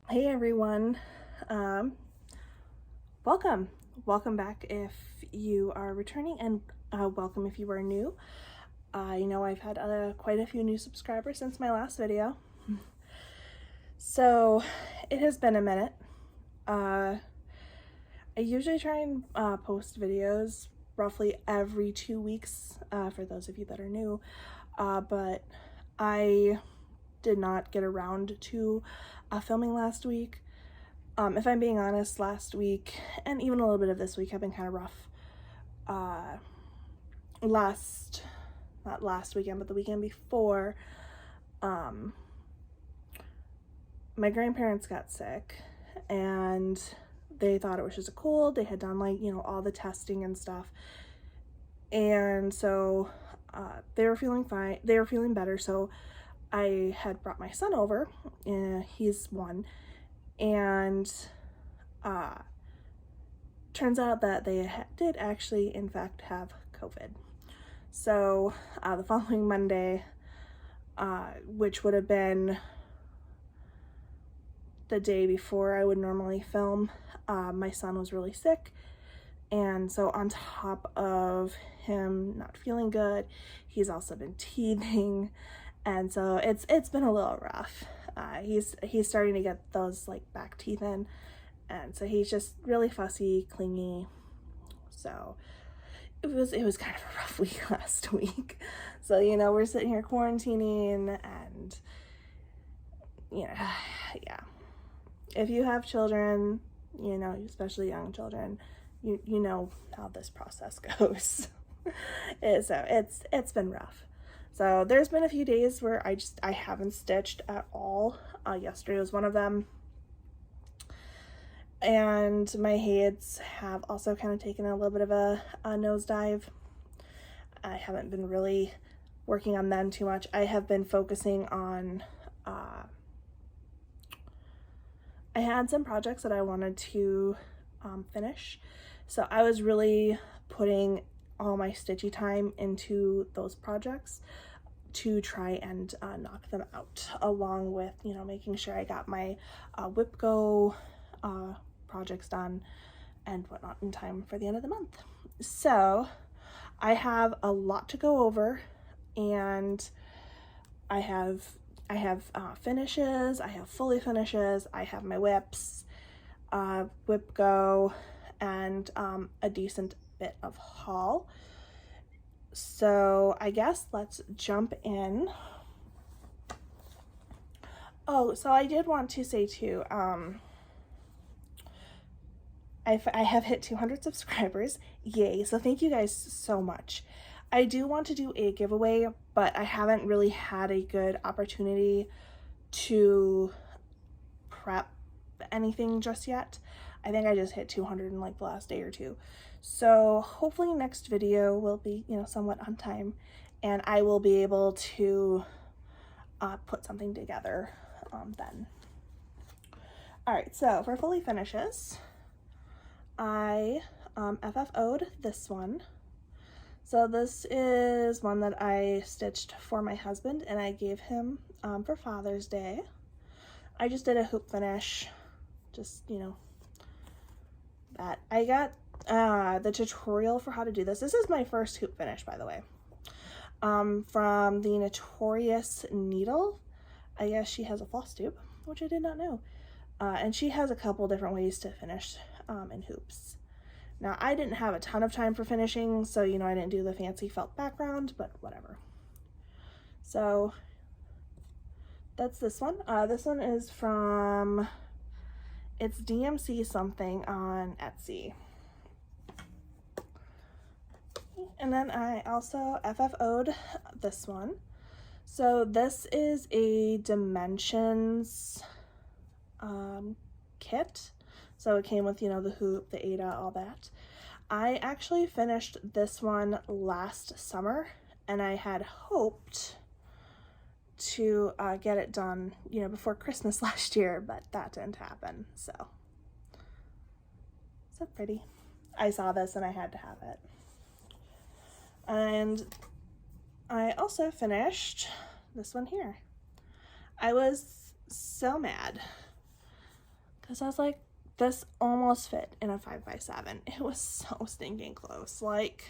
Hey everyone, um, welcome back if you are returning, and welcome if you are new. I know I've had quite a few new subscribers since my last video, so it has been a minute. I usually try and post videos roughly every 2 weeks for those of you that are new, but I did not get around to filming last week. If I'm being honest, last week and even a little bit of this week have been kind of rough. Not last weekend, but the weekend before, my grandparents got sick and they thought it was just a cold. They had done all the testing and stuff. And so they were feeling fine. They were feeling better. So I had brought my son over. He's 1. And turns out that they did actually, in fact, have COVID. So the following Monday, which would have been the day before I would normally film, my son was really sick. And so on top of him not feeling good, he's also been teething. And so it's been a little rough. He's starting to get those back teeth in, and so he's just really fussy, clingy. So it was kind of a rough week last week. So we're sitting here quarantining, and yeah. If you have children, especially young children, you know how this process goes. So it's been rough. So there's been a few days where I haven't stitched at all. Yesterday was one of them. And my heads have also kind of taken a little bit of a nosedive. I haven't been really working on them too much. I have been focusing on, I had some projects that I wanted to finish. So I was really putting all my stitchy time into those projects to try and knock them out, along with making sure I got my WIPGO projects done and whatnot in time for the end of the month. So I have a lot to go over, and I have finishes, I have fully finishes, I have my whips, WIPGO, and a decent bit of haul. So I guess let's jump in. Oh, so I did want to say too, I have hit 200 subscribers. Yay. So thank you guys so much. I do want to do a giveaway, but I haven't really had a good opportunity to prep anything just yet. I think I just hit 200 in the last day or two. So hopefully next video will be, somewhat on time, and I will be able to put something together then. All right, so for fully finishes, I FFO'd this one. So this is one that I stitched for my husband, and I gave him for Father's Day. I just did a hoop finish, just, that. I got the tutorial for how to do this. This is my first hoop finish, by the way, from the Notorious Needle. I guess she has a Flosstube, which I did not know. And she has a couple different ways to finish in hoops. Now, I didn't have a ton of time for finishing, so, I didn't do the fancy felt background, but whatever. So that's this one. This one is from, it's DMC something on Etsy. And then I also FFO'd this one. So this is a Dimensions kit. So it came with, the hoop, the Ada, all that. I actually finished this one last summer, and I had hoped to get it done, before Christmas last year, but that didn't happen. So pretty. I saw this and I had to have it. And I also finished this one here. I was so mad because I was like, this almost fit in a 5x7. It was so stinking close. Like,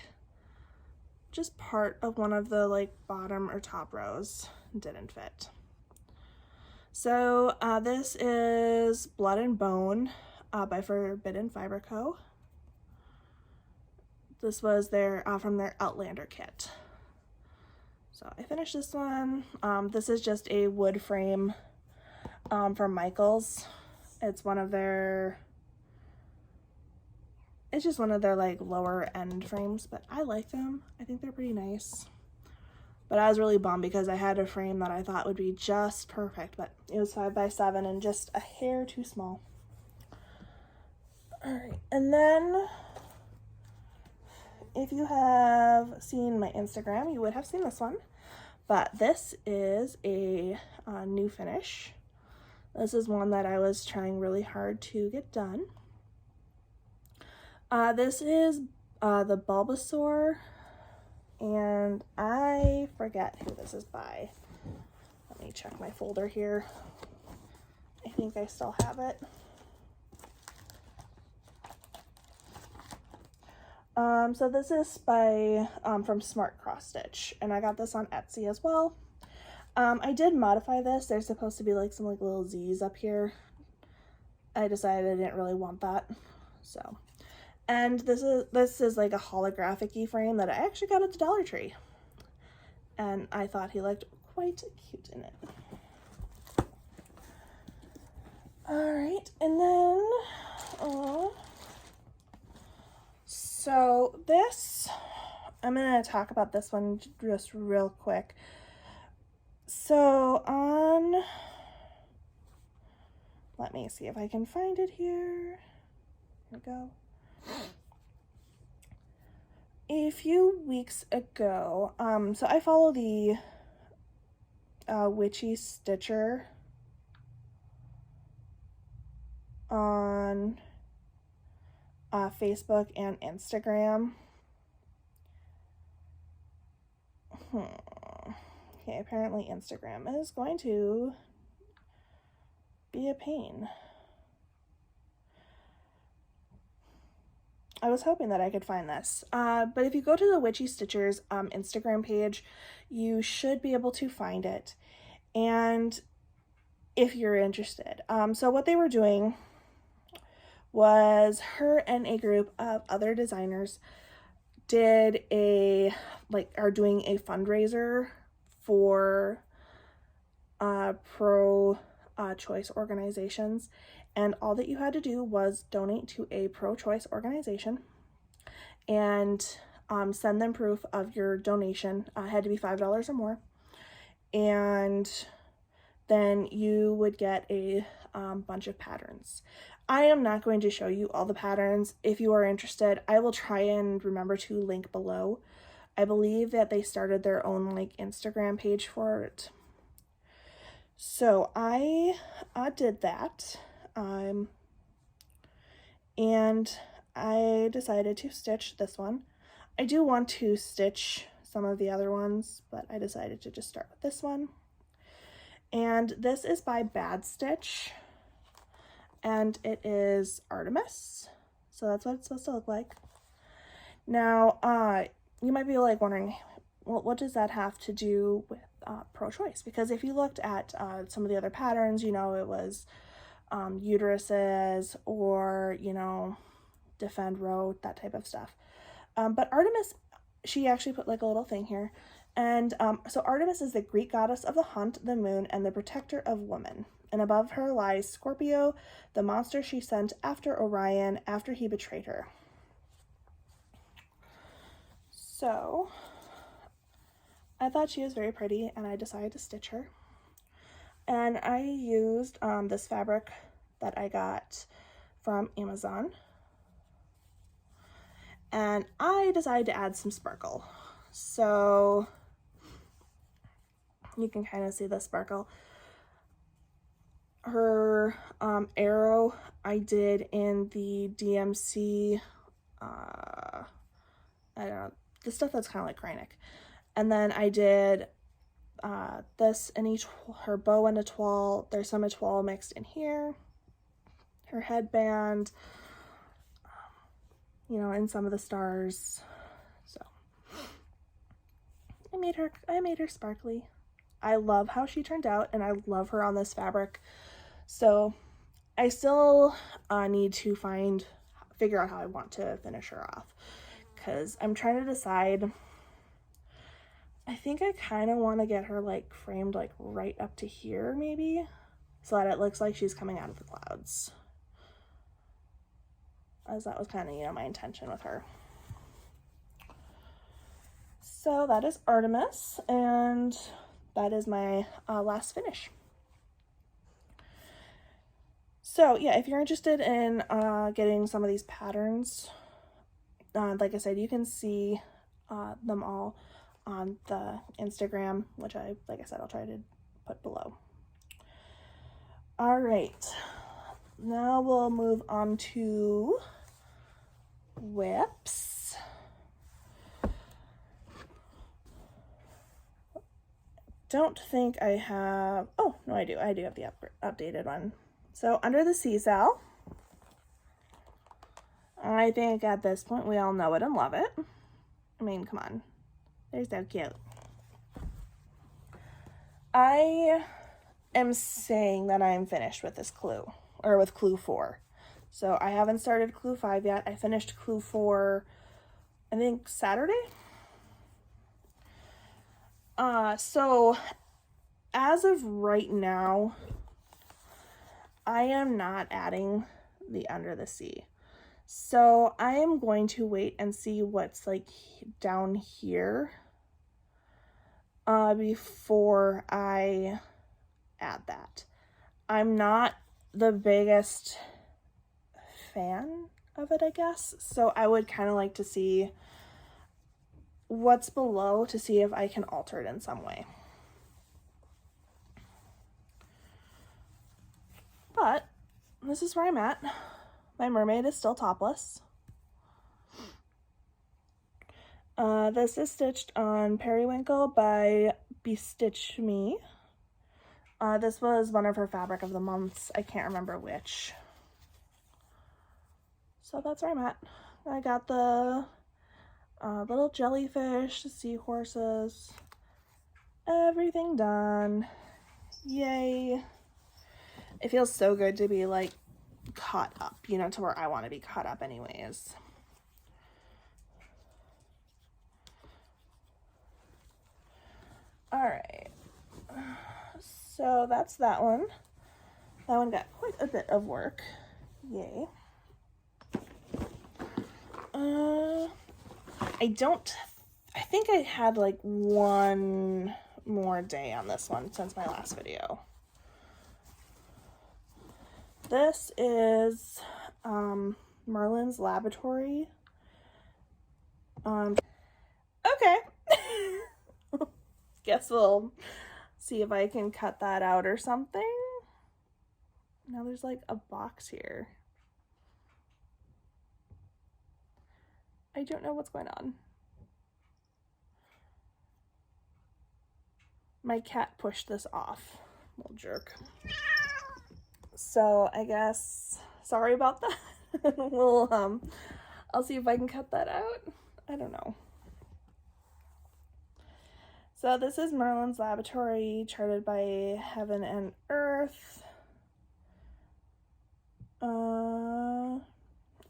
just part of one of the like bottom or top rows didn't fit. So this is Blood and Bone by Forbidden Fiber Co. This was their from their Outlander kit. So I finished this one. This is just a wood frame from Michaels. It's just one of their like lower end frames, but I like them. I think they're pretty nice. But I was really bummed because I had a frame that I thought would be just perfect, but it was 5x7 and just a hair too small. All right, and then if you have seen my Instagram, you would have seen this one, but this is a new finish. This is one that I was trying really hard to get done. This is the Bulbasaur, and I forget who this is by. Let me check my folder here. I think I still have it. So this is by from Smart Cross Stitch, and I got this on Etsy as well. I did modify this. There's supposed to be like some like little Z's up here. I decided I didn't really want that, so. And this is like a holographic-y frame that I actually got at the Dollar Tree, and I thought he looked quite cute in it. All right, and then so this, I'm gonna talk about this one just real quick. So let me see if I can find it here. Here we go. A few weeks ago, so I follow the Witchy Stitcher on Facebook and Instagram. Okay, apparently Instagram is going to be a pain. I was hoping that I could find this, but if you go to the Witchy Stitcher's Instagram page, you should be able to find it, and if you're interested. So what they were doing was her and a group of other designers are doing a fundraiser for pro-choice organizations, and all that you had to do was donate to a pro-choice organization and send them proof of your donation. It had to be $5 or more, and then you would get a bunch of patterns. I am not going to show you all the patterns. If you are interested, I will try and remember to link below. I believe that they started their own like Instagram page for it. So I did that, and I decided to stitch this one. I do want to stitch some of the other ones, but I decided to just start with this one. And this is by Bad Stitch, and it is Artemis. So that's what it's supposed to look like. Now, you might be like wondering, well, what does that have to do with pro-choice? Because if you looked at some of the other patterns, you know, it was uteruses or, you know, defend row, that type of stuff. But Artemis, she actually put like a little thing here. And so Artemis is the Greek goddess of the hunt, the moon, and the protector of women. And above her lies Scorpio, the monster she sent after Orion after he betrayed her. So I thought she was very pretty, and I decided to stitch her. And I used this fabric that I got from Amazon. And I decided to add some sparkle. So you can kind of see the sparkle. Her arrow I did in the DMC, I don't know, the stuff that's kind of like Kreinik. And then I did this in her bow and etoile. There's some etoile mixed in here. her headband, you know, and some of the stars. So I made her sparkly. I love how she turned out, and I love her on this fabric. So I still need to figure out how I want to finish her off, because I'm trying to decide. I think I kind of want to get her like framed like right up to here maybe, so that it looks like she's coming out of the clouds, as that was kind of, you know, my intention with her. So that is Artemis, and that is my last finish. So yeah, if you're interested in getting some of these patterns, like I said, you can see them all on the Instagram, which like I said, I'll try to put below. All right, now we'll move on to whips. Don't think I have, oh no, I do have the updated one. So Under the Sea Cell, I think at this point we all know it and love it. I mean, come on, they're so cute. I am saying that I'm finished with this clue, or with clue 4. So I haven't started clue 5 yet. I finished clue 4, I think Saturday. So as of right now, I am not adding the Under the Sea. So I am going to wait and see what's like down here before I add that. I'm not the biggest fan of it, I guess. So I would kind of like to see what's below to see if I can alter it in some way. But this is where I'm at. My mermaid is still topless. This is stitched on Periwinkle by Bestitch Me. This was one of her fabric of the months. I can't remember which. So that's where I'm at. I got the little jellyfish, the seahorses, everything done. Yay. It feels so good to be like caught up, you know, to where I want to be caught up anyways. All right. So that's that one. That one got quite a bit of work. Yay. I think I had like one more day on this one since my last video. This is Merlin's Laboratory. Okay. Guess we'll see if I can cut that out or something. Now there's like a box here. I don't know what's going on. My cat pushed this off, little jerk. So I guess, sorry about that. We'll, I'll see if I can cut that out. I don't know. So this is Merlin's Laboratory, charted by Heaven and Earth.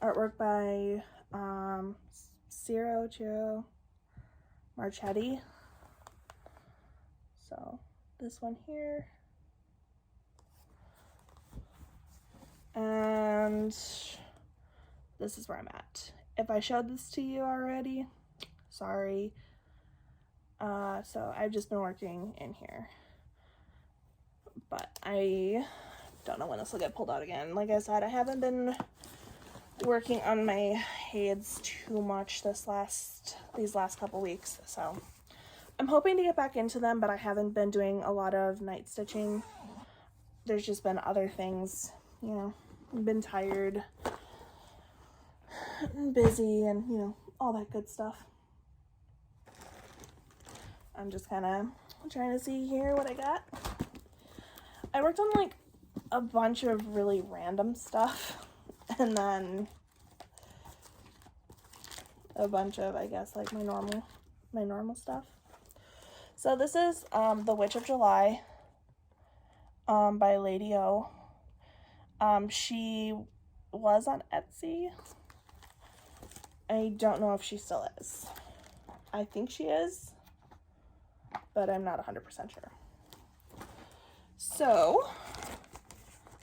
Artwork by Ciro Marchetti. So this one here. And this is where I'm at. If I showed this to you already, sorry. So I've just been working in here. But I don't know when this will get pulled out again. Like I said, I haven't been working on my heads too much these last couple weeks, so I'm hoping to get back into them, but I haven't been doing a lot of night stitching. There's just been other things, you know, I've been tired and busy and, you know, all that good stuff. I'm just kind of trying to see here what I got. I worked on like a bunch of really random stuff, and then a bunch of, I guess, like my normal stuff. So this is The Witch of July by Lady O. She was on Etsy. I don't know if she still is. I think she is, but I'm not 100% sure. So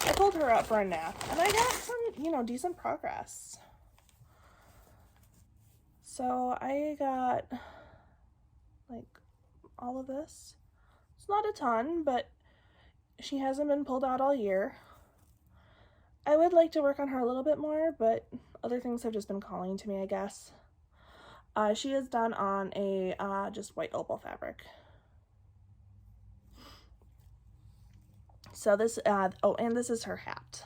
I pulled her up for a nap, and I got some, decent progress. So I got, like, all of this. It's not a ton, but she hasn't been pulled out all year. I would like to work on her a little bit more, but other things have just been calling to me, I guess. She is done on a just white opal fabric. So this, oh, and this is her hat.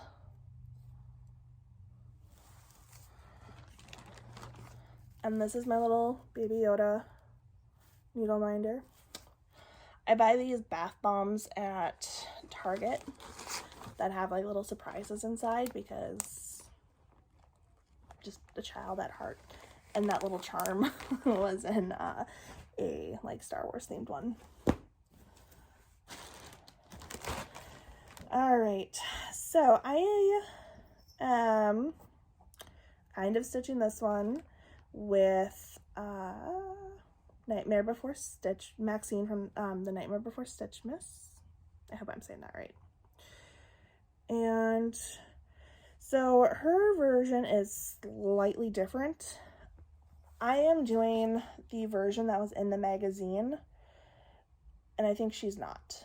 And this is my little Baby Yoda needle minder. I buy these bath bombs at Target that have like little surprises inside because just a child at heart. And that little charm was in a like Star Wars themed one. All right, so I am kind of stitching this one with Nightmare Before Stitch, Maxine from the Nightmare Before Stitchmas. I hope I'm saying that right. And so her version is slightly different. I am doing the version that was in the magazine, and I think she's not.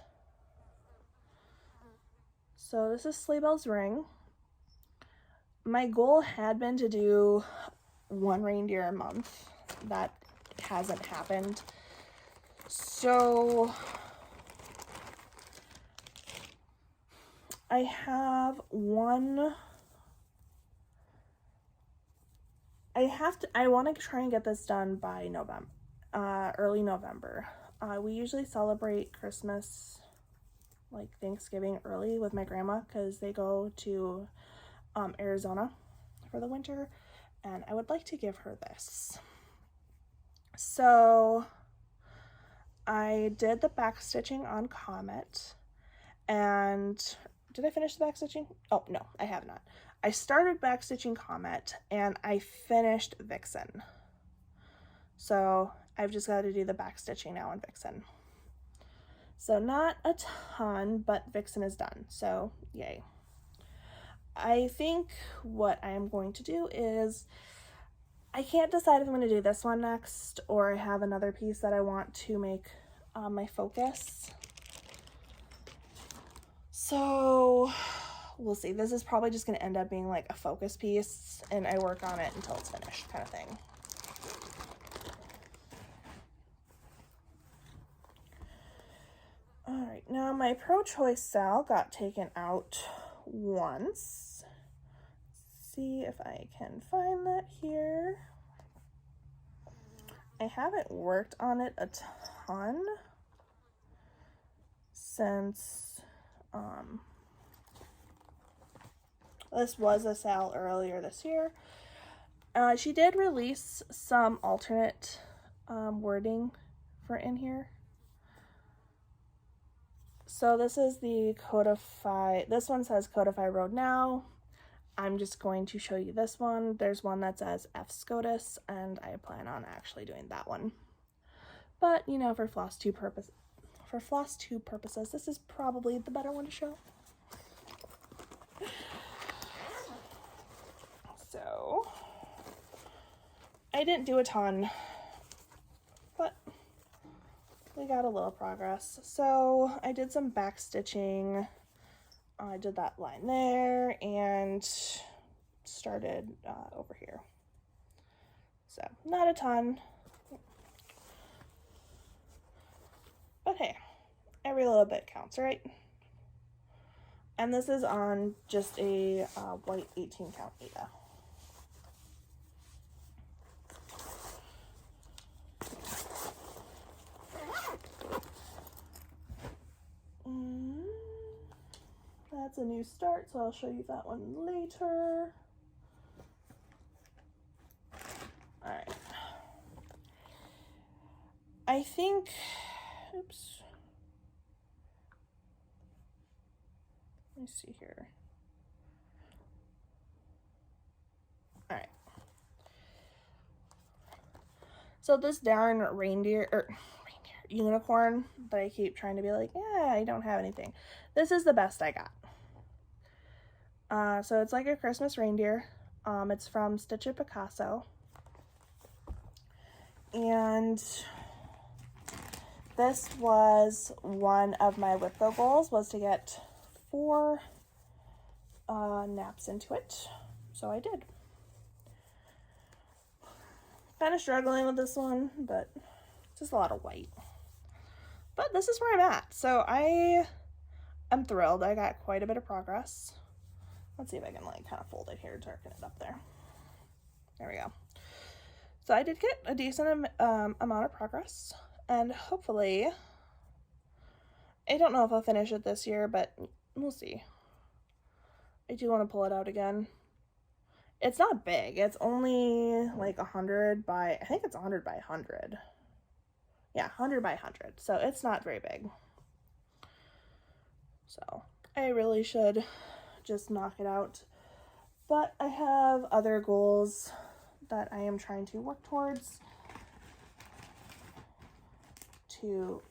So this is Sleigh Bells Ring. My goal had been to do one reindeer a month. That hasn't happened. So I have one. I want to try and get this done by November, early November. We usually celebrate Christmas, like Thanksgiving, early with my grandma because they go to Arizona for the winter, and I would like to give her this. So I did the back stitching on Comet, and did I finish the back stitching? Oh no, I have not. I started back stitching Comet and I finished Vixen. So I've just got to do the back stitching now on Vixen. So not a ton, but Vixen is done, so yay. I think what I am going to do is, I can't decide if I'm going to do this one next or I have another piece that I want to make my focus. So we'll see. This is probably just going to end up being like a focus piece and I work on it until it's finished kind of thing. Alright, now my pro-choice cell got taken out once. Let's see if I can find that here. I haven't worked on it a ton since this was a sale earlier this year. She did release some alternate wording for in here. So this is the Codify, this one says Codify Road Now. I'm just going to show you this one. There's one that says F SCOTUS, and I plan on actually doing that one. But, you know, for Flosstube purposes, this is probably the better one to show. So, I didn't do a ton, but we got a little progress. So I did some back stitching. I did that line there and started over here. So not a ton, but hey, every little bit counts, right? And this is on just a white 18 count Ada. That's a new start, so I'll show you that one later. All right. I think, oops. Let me see here. All right. So this darn Reindeer Unicorn that I keep trying to be like, yeah, I don't have anything. This is the best I got. So it's like a Christmas reindeer. It's from Stitch It Picasso. And this was one of my Whipco goals, was to get 4 naps into it. So I did. Kind of struggling with this one, but it's just a lot of white. But this is where I'm at. So I am thrilled. I got quite a bit of progress. Let's see if I can like kind of fold it here, darken it up there. There we go. So I did get a decent amount of progress, and hopefully, I don't know if I'll finish it this year, but we'll see. I do want to pull it out again. It's not big. It's only like 100 by, I think it's 100 by 100. Yeah, 100 by 100. So it's not very big. So I really should just knock it out. But I have other goals that I am trying to work towards to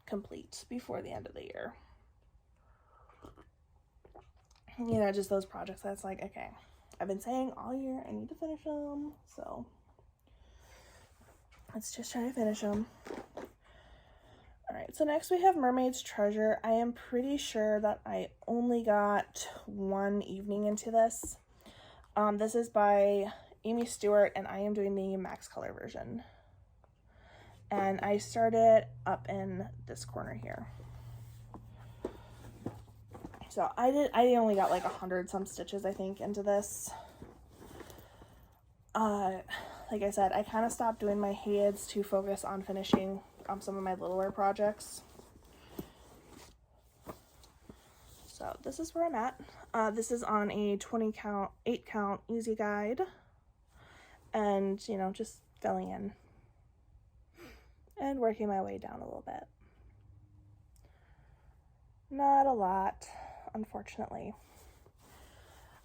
complete before the end of the year. You know, just those projects that's like, okay, I've been saying all year I need to finish them, so let's just try to finish them. Alright, so next we have Mermaids Treasure. I am pretty sure that I only got 1 evening into this. This is by Amy Stewart, and I am doing the max color version. And I started up in this corner here. So I only got like 100 some stitches, I think, into this. Like I said, I kind of stopped doing my heads to focus on finishing some of my littler projects. So this is where I'm at. This is on a 8 count easy guide, and you know, just filling in and working my way down a little bit. Not a lot, unfortunately.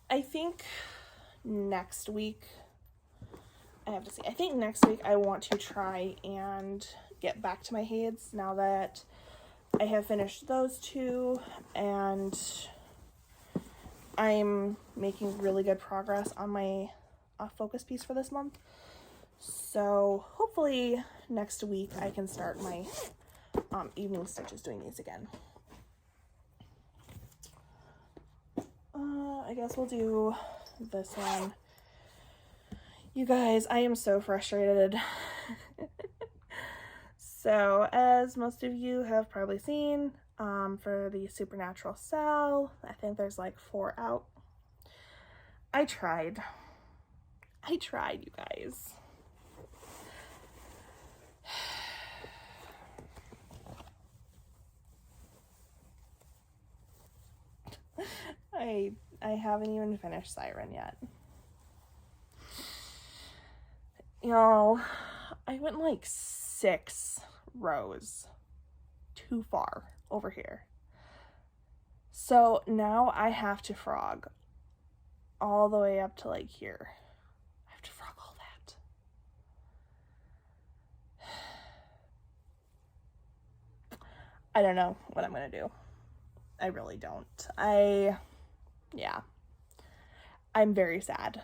I think next week, I have to see, I think next week I want to try and get back to my heads now that I have finished those 2, and I'm making really good progress on my focus piece for this month. So hopefully next week I can start my evening stitches doing these again. I guess we'll do this one. You guys, I am so frustrated. So, as most of you have probably seen, for the Supernatural sale, I think there's like 4 out. I tried, you guys. I haven't even finished Siren yet. Y'all, I went like 6 rows too far over here. So now I have to frog all the way up to like here. I have to frog all that. I don't know what I'm gonna do. I really don't. Yeah. I'm very sad.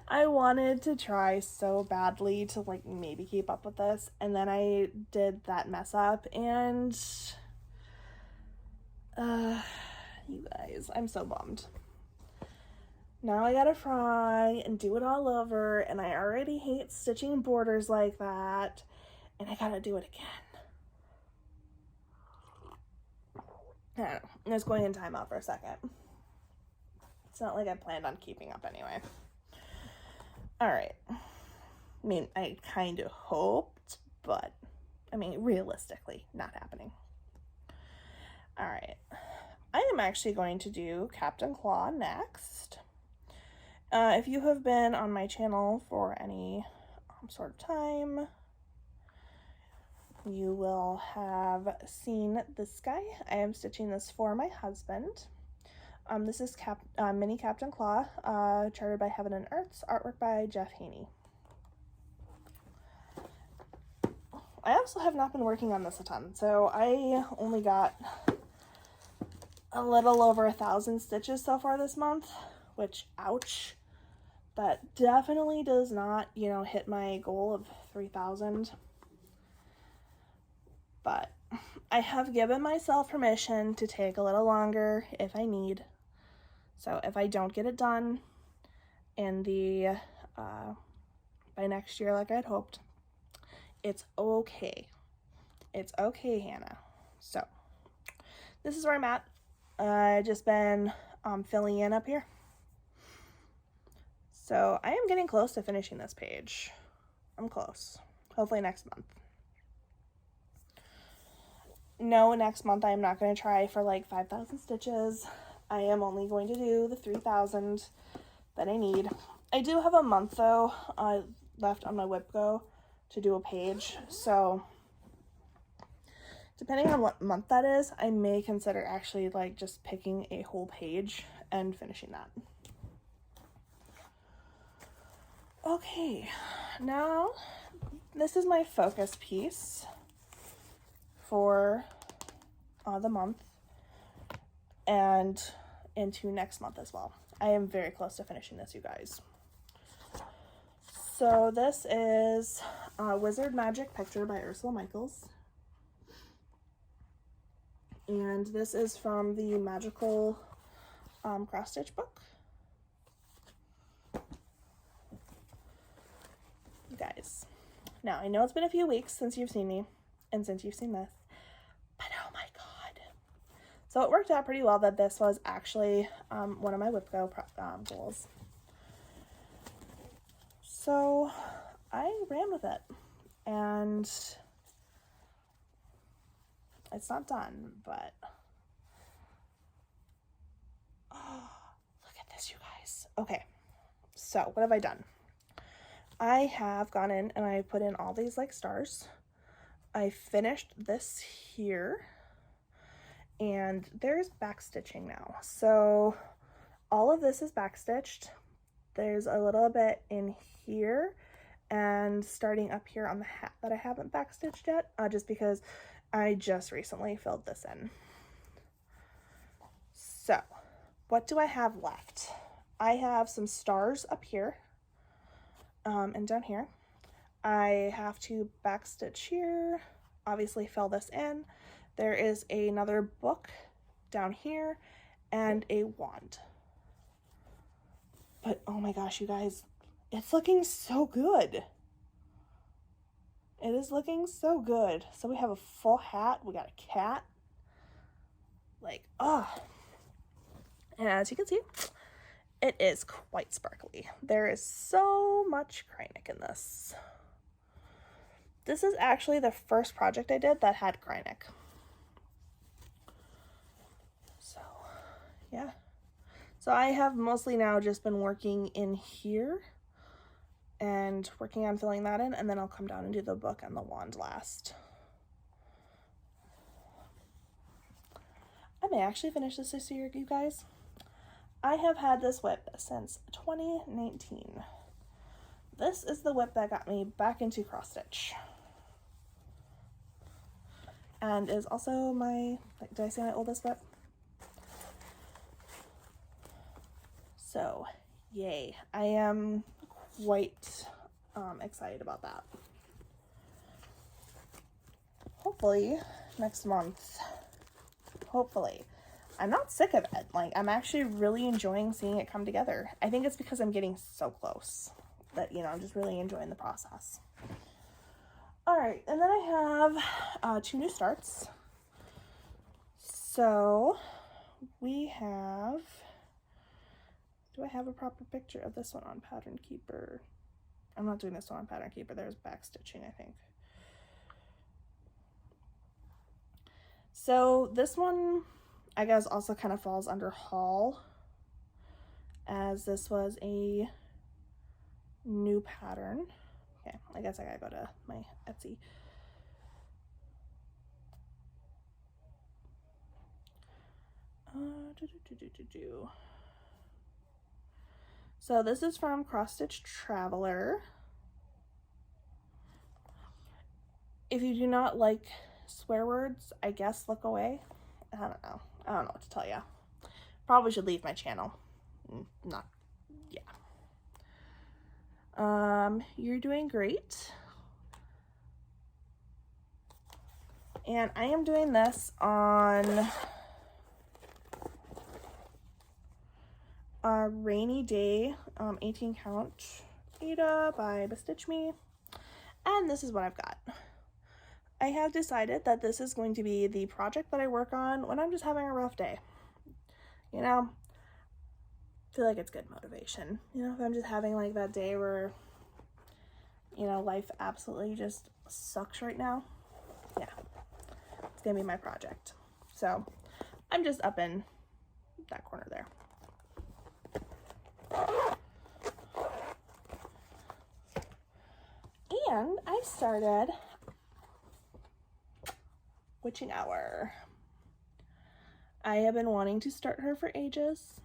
I wanted to try so badly to like maybe keep up with this, and then I did that mess up, and you guys, I'm so bummed. Now I gotta fry and do it all over, and I already hate stitching borders like that, and I gotta do it again. I don't know. I was going in timeout for a second. It's not like I planned on keeping up anyway. Alright. I mean, I kind of hoped, but, I mean, realistically, not happening. All right, I am actually going to do Captain Claw next. If you have been on my channel for any sort of time, you will have seen this guy. I am stitching this for my husband. This is Mini Captain Claw, charted by Heaven and Earths, artwork by Jeff Haney. I also have not been working on this a ton, so I only got a little over 1,000 stitches so far this month, which, ouch. That definitely does not, you know, hit my goal of 3,000. But I have given myself permission to take a little longer if I need. So if I don't get it done in the, by next year like I'd hoped, it's okay. It's okay, Hannah. So this is where I'm at. I've just been filling in up here. So I am getting close to finishing this page. I'm close. Hopefully next month. No, next month I'm not going to try for like 5,000 stitches. I am only going to do the 3,000 that I need. I do have a month though left on my whip go to do a page. So depending on what month that is, I may consider actually like just picking a whole page and finishing that. Okay, now this is my focus piece for the month and into next month as well. I am very close to finishing this, you guys. So this is Wizard Magic Picture by Ursula Michaels. And this is from the Magical Cross Stitch book. You guys, now I know it's been a few weeks since you've seen me and since you've seen this, but oh my god. So it worked out pretty well that this was actually one of my whip go goals. So I ran with it, and it's not done, but oh, look at this, you guys. Okay, so what have I done? I have gone in and I put in all these like stars. I finished this here, and there's back stitching now. So all of this is back stitched. There's a little bit in here and starting up here on the hat that I haven't back stitched yet, just because I just recently filled this in. So what do I have left? I have some stars up here and down here. I have to back stitch here, obviously fill this in. There is another book down here and a wand. But oh my gosh, you guys, it's looking so good. It is looking so good. So we have a full hat, we got a cat. Like, oh. And as you can see, it is quite sparkly. There is so much Kreinik in this. This is actually the first project I did that had Kreinik. So, yeah. So I have mostly now just been working in here and working on filling that in, and then I'll come down and do the book and the wand last. I may actually finish this year, you guys. I have had this whip since 2019. This is the whip that got me back into cross stitch. And is also my, did I say my oldest whip? So, yay. I am quite excited about that. Hopefully, next month. Hopefully. I'm not sick of it. Like, I'm actually really enjoying seeing it come together. I think it's because I'm getting so close that, you know, I'm just really enjoying the process. All right, and then I have 2 new starts. So we have, do I have a proper picture of this one on Pattern Keeper? I'm not doing this one on Pattern Keeper. There's back stitching, I think. So this one, I guess, also kind of falls under haul, as this was a new pattern. Okay, I guess I gotta go to my Etsy. So this is from Cross Stitch Traveler. If you do not like swear words, I guess look away. I don't know. I don't know what to tell you. Probably should leave my channel. Not, yeah. You're doing great. And I am doing this on a rainy day, 18 count Ada by Bestitch Me. And this is what I've got. I have decided that this is going to be the project that I work on when I'm just having a rough day. You know, I feel like it's good motivation. You know, if I'm just having like that day where, you know, life absolutely just sucks right now. Yeah, it's gonna be my project. So I'm just up in that corner there. And I started Witching Hour. I have been wanting to start her for ages,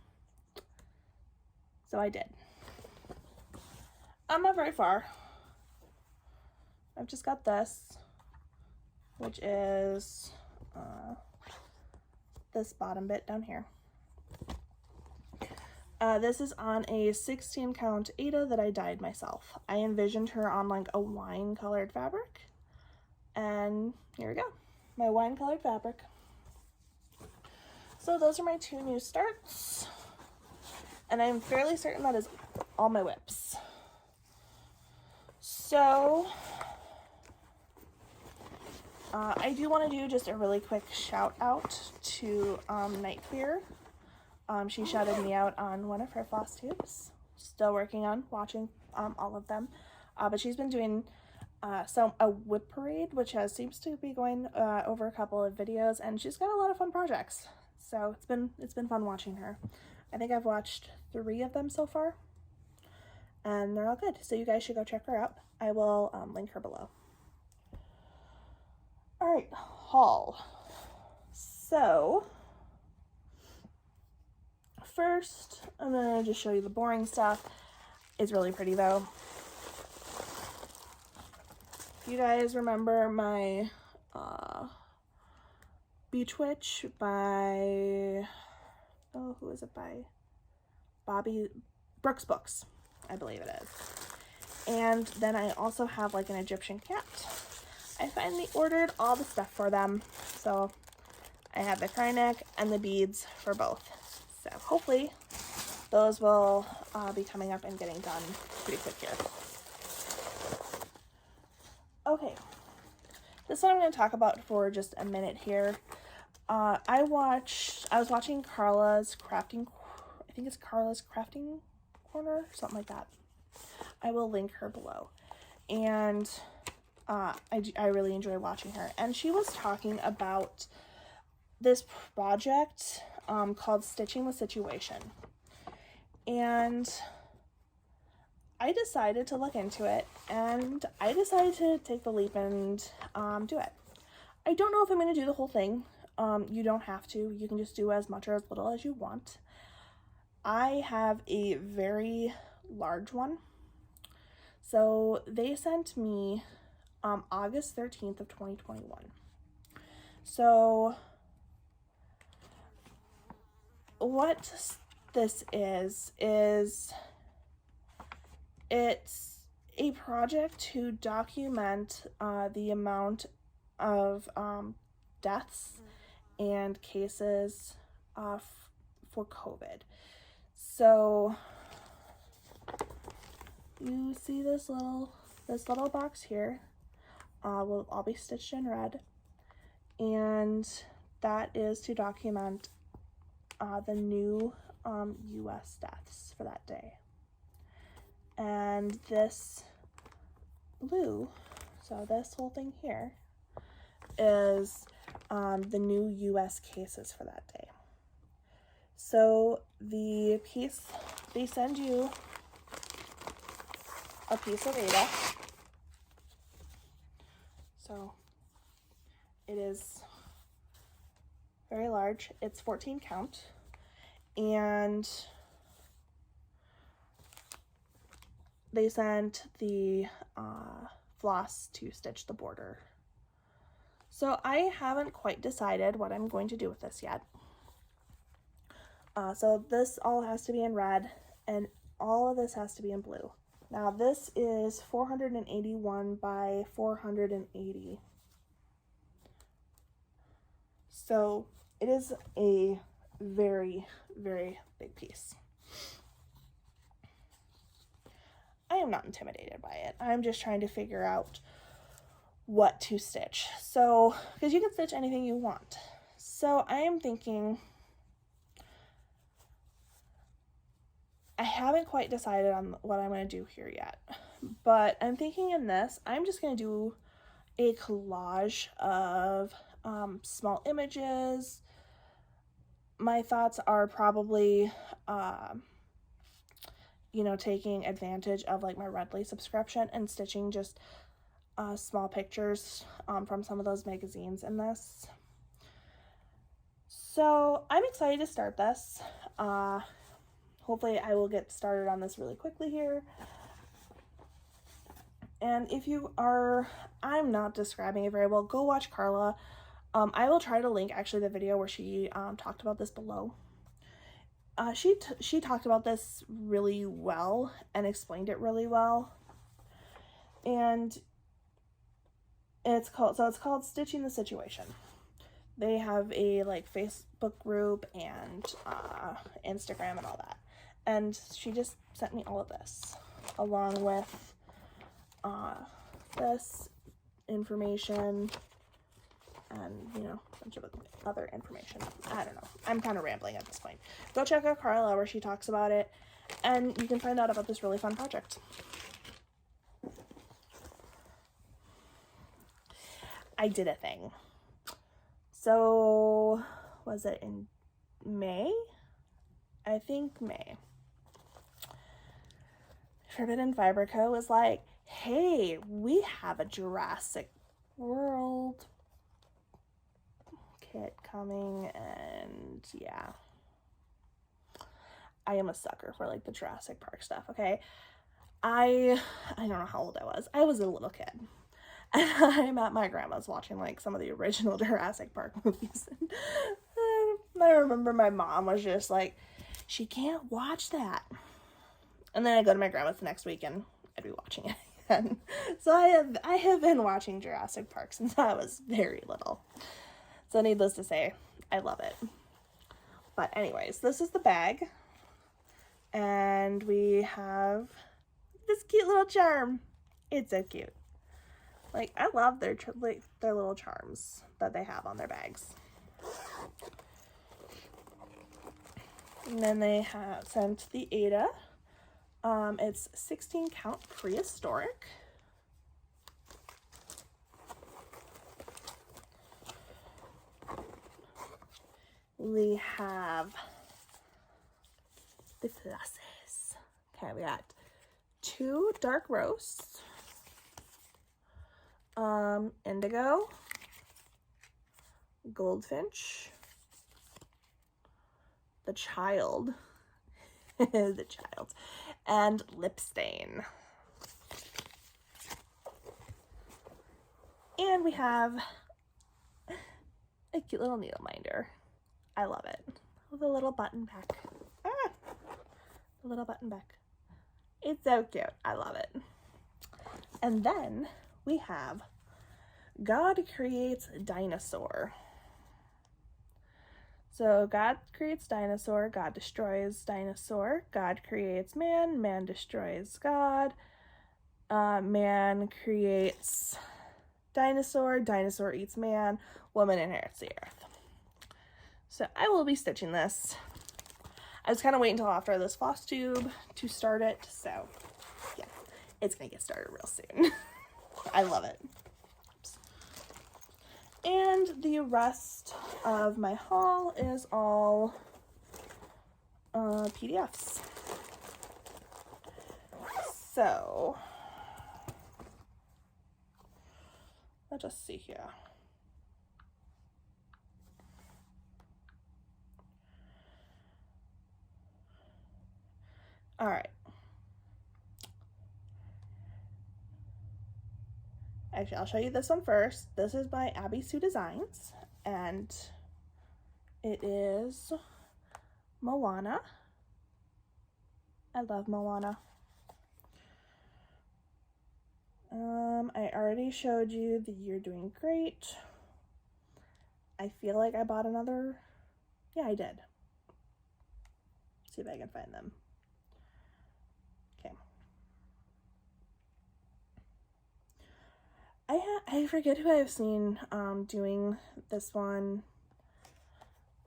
so I did. I'm not very far. I've just got this, which is this bottom bit down here. This is on a 16 count Ada that I dyed myself. I envisioned her on like a wine colored fabric, and here we go, my wine colored fabric. So those are my two new starts, and I'm fairly certain that is all my whips. So I do want to do just a really quick shout out to Night Fear. She shouted me out on one of her Flosstubes. Still working on watching all of them, but she's been doing a whip parade, which seems to be going over a couple of videos, and she's got a lot of fun projects. So it's been fun watching her. I think I've watched 3 of them so far, and they're all good. So you guys should go check her out. I will link her below. All right, haul. So first, I'm gonna just show you the boring stuff. It's really pretty though. You guys remember my Beach Witch by, oh, who is it by? Bobby Brooks Books, I believe it is. And then I also have like an Egyptian cat. I finally ordered all the stuff for them. So I have the cry neck and the beads for both. So hopefully those will be coming up and getting done pretty quick here. Okay, this one I'm going to talk about for just a minute here. I was watching Carla's crafting, I think it's Carla's Crafting Corner, something like that. I will link her below. And I really enjoy watching her. And she was talking about this project called Stitching the Situation. And I decided to look into it, and I decided to take the leap and do it. I don't know if I'm going to do the whole thing. You don't have to. You can just do as much or as little as you want. I have a very large one. So they sent me August 13th of 2021. So what this is it's a project to document the amount of deaths and cases for COVID. So you see this little box here will all be stitched in red, and that is to document the new US deaths for that day. And this blue, so this whole thing here, is the new US cases for that day. So the piece, they send you a piece of Ada. So it is very large. It's 14 count. And they sent the floss to stitch the border. So I haven't quite decided what I'm going to do with this yet. So this all has to be in red, and all of this has to be in blue. Now this is 481 by 480. So it is a very, very big piece. I am not intimidated by it. I'm just trying to figure out what to stitch. So, because you can stitch anything you want. So I am thinking, I haven't quite decided on what I'm going to do here yet, but I'm thinking in this, I'm just going to do a collage of small images. My thoughts are probably, you know, taking advantage of like my Redley subscription and stitching just small pictures from some of those magazines in this. So I'm excited to start this. Hopefully I will get started on this really quickly here. And if you are, I'm not describing it very well, go watch Carla. I will try to link actually the video where she talked about this below. She talked about this really well and explained it really well. And it's called Stitching the Situation. They have a like Facebook group and Instagram and all that. And she just sent me all of this along with this information and, you know, a bunch of other information. I don't know. I'm kind of rambling at this point. Go check out Carla where she talks about it, and you can find out about this really fun project. I did a thing. So, was it in May? I think May. Forbidden Fiber Co. was like, hey, we have a Jurassic World kit coming, and yeah. I am a sucker for like the Jurassic Park stuff, okay? I don't know how old I was. I was a little kid. And I'm at my grandma's watching like some of the original Jurassic Park movies. And I remember my mom was just like, she can't watch that. And then I go to my grandma's the next week and I'd be watching it again. So I have been watching Jurassic Park since I was very little. So needless to say, I love it. But anyways, this is the bag. And we have this cute little charm. It's so cute. Like, I love their little charms that they have on their bags. And then they have sent the Ada. It's 16 count prehistoric. We have the flosses. Okay, we got 2 dark roasts. Indigo, goldfinch, the child, and lip stain. And we have a cute little needle minder. I love it. With a little button back. A little button back. It's so cute. I love it. And then we have God Creates Dinosaur. So God creates dinosaur, God destroys dinosaur, God creates man, man destroys God, man creates dinosaur, dinosaur eats man, woman inherits the earth. So I will be stitching this. I was kind of waiting until after this Flosstube to start it, so yeah, it's gonna get started real soon. I love it. Oops. And the rest of my haul is all PDFs. So let's just see here. All right. Actually, I'll show you this one first. This is by Abby Sue Designs, and it is Moana. I love Moana. I already showed you the You're Doing Great. I feel like I bought another. Yeah, I did. Let's see if I can find them. Okay. I forget who I've seen doing this one.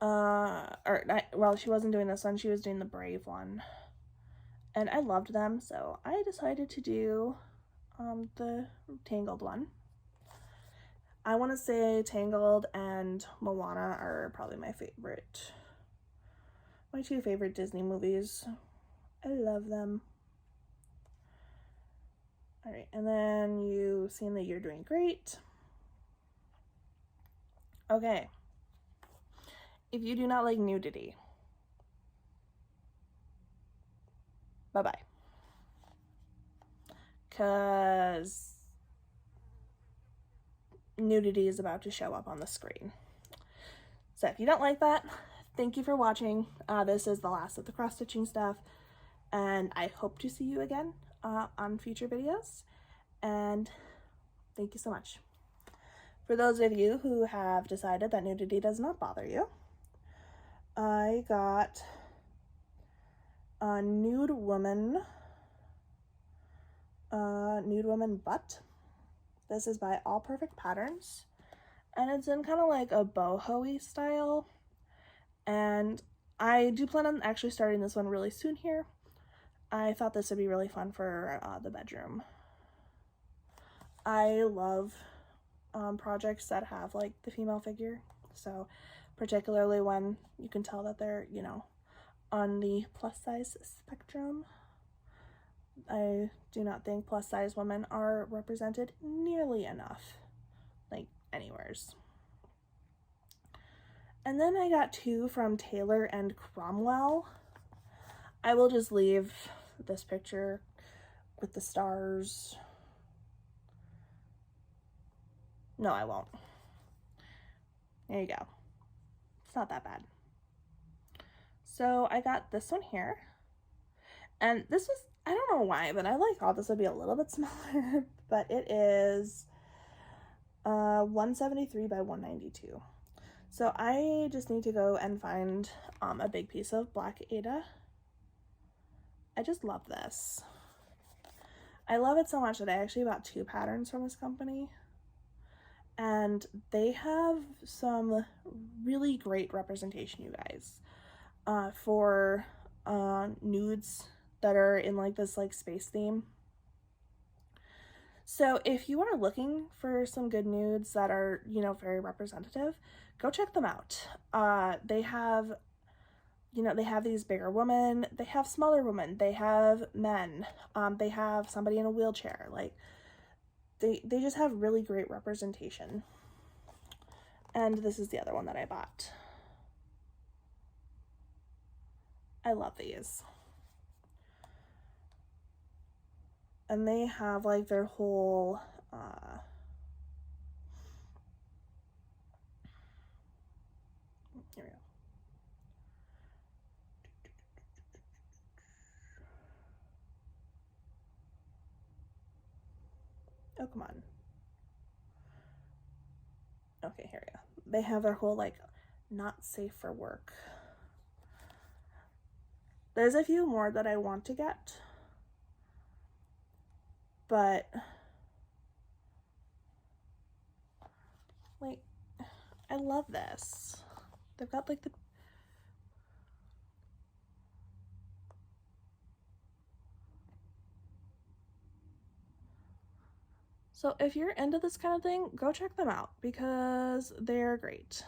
Well, she wasn't doing this one. She was doing the Brave one. And I loved them, so I decided to do the Tangled one. I want to say Tangled and Moana are probably my two favorite Disney movies. I love them. All right, and then you've seen the You're Doing Great. Okay. If you do not like nudity, bye-bye. Because nudity is about to show up on the screen. So if you don't like that, thank you for watching. This is the last of the cross-stitching stuff, and I hope to see you again on future videos, and thank you so much. For those of you who have decided that nudity does not bother you, I got a nude woman butt. This is by All Perfect Patterns, and it's in kind of like a boho-y style, and I do plan on actually starting this one really soon here. I thought this would be really fun for the bedroom. I love projects that have like the female figure, so particularly when you can tell that they're, you know, on the plus size spectrum. I do not think plus size women are represented nearly enough, like anywheres. And then I got two from Taylor and Cromwell. I will just leave this picture with the stars. No, I won't. There you go. It's not that bad. So I got this one here, and this was, I don't know why, but I like thought this would be a little bit smaller, but it is 173 by 192. So I just need to go and find a big piece of black Ada. I just love this. I love it so much that I actually bought two patterns from this company, and they have some really great representation, you guys, for nudes that are in like this like space theme. So if you are looking for some good nudes that are, you know, very representative, go check them out. They have, you know, they have these bigger women, they have smaller women, they have men, they have somebody in a wheelchair. Like they just have really great representation. And this is the other one that I bought. I love these. And they have like their whole here we go. Oh, come on. Okay, here we go. They have their whole like not safe for work. There's a few more that I want to get, but like I love this. They've got like the So if you're into this kind of thing, go check them out because they're great.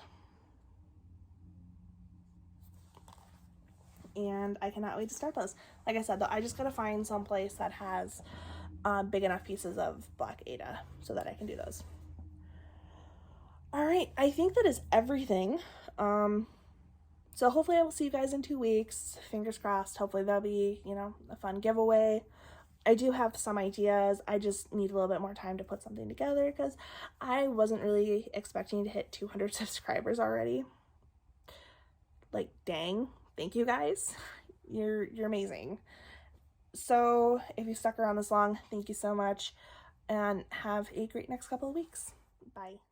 And I cannot wait to start those. Like I said, though, I just gotta find some place that has big enough pieces of black Ada so that I can do those. All right, I think that is everything. So hopefully I will see you guys in 2 weeks. Fingers crossed. Hopefully that'll be, you know, a fun giveaway. I do have some ideas. I just need a little bit more time to put something together because I wasn't really expecting to hit 200 subscribers already. Like, dang. Thank you guys. You're amazing. So if you stuck around this long, thank you so much and have a great next couple of weeks. Bye.